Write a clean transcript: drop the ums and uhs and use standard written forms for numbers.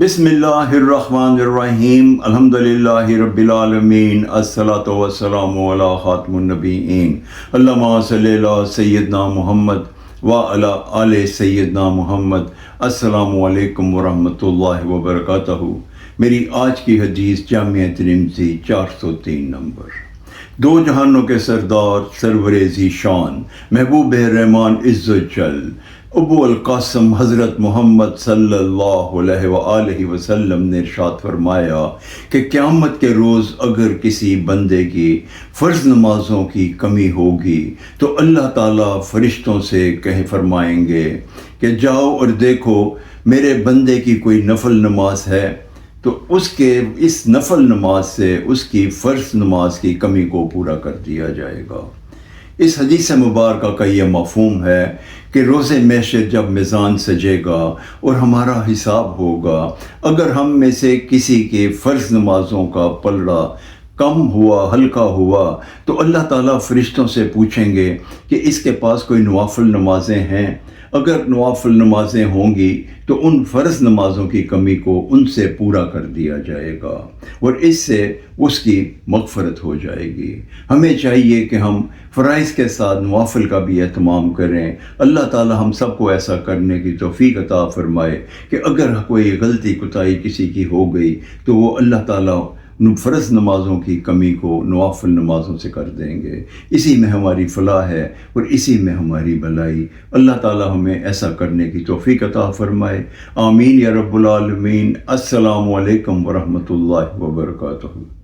بسم اللہ الرحمن الرحیم الحمدللہ رب العالمین الصلاۃ والسلام علی خاتم النبیین اللہم صلی علی سیدنا محمد وعلی آل سیدنا محمد۔ السلام علیکم ورحمۃ اللہ وبرکاتہ۔ میری آج کی حدیث جامعہ ترمذی 403 نمبر۔ دو جہانوں کے سردار سرور ذی شان محبوب رحمان عز و جل ابو القاسم حضرت محمد صلی اللہ علیہ وآلہ وسلم نے ارشاد فرمایا کہ قیامت کے روز اگر کسی بندے کی فرض نمازوں کی کمی ہوگی تو اللہ تعالیٰ فرشتوں سے فرمائیں گے کہ جاؤ اور دیکھو میرے بندے کی کوئی نفل نماز ہے تو اس نفل نماز سے اس کی فرض نماز کی کمی کو پورا کر دیا جائے گا۔ اس حدیث مبارکہ کا یہ مفہوم ہے کہ روز محشر جب میزان سجے گا اور ہمارا حساب ہوگا، اگر ہم میں سے کسی کے فرض نمازوں کا پلڑا کم ہوا، ہلکا ہوا، تو اللہ تعالیٰ فرشتوں سے پوچھیں گے کہ اس کے پاس کوئی نوافل نمازیں ہیں۔ اگر نوافل نمازیں ہوں گی تو ان فرض نمازوں کی کمی کو ان سے پورا کر دیا جائے گا اور اس سے اس کی مغفرت ہو جائے گی۔ ہمیں چاہیے کہ ہم فرائض کے ساتھ نوافل کا بھی اہتمام کریں۔ اللہ تعالی ہم سب کو ایسا کرنے کی توفیق عطا فرمائے کہ اگر کوئی غلطی کوتاہی کسی کی ہو گئی تو وہ اللہ تعالیٰ فرض نمازوں کی کمی کو نوافل نمازوں سے کر دیں گے۔ اسی میں ہماری فلاح ہے اور اسی میں ہماری بھلائی۔ اللہ تعالی ہمیں ایسا کرنے کی توفیق عطا فرمائے۔ آمین یا رب العالمین۔ السلام علیکم ورحمۃ اللہ وبرکاتہ۔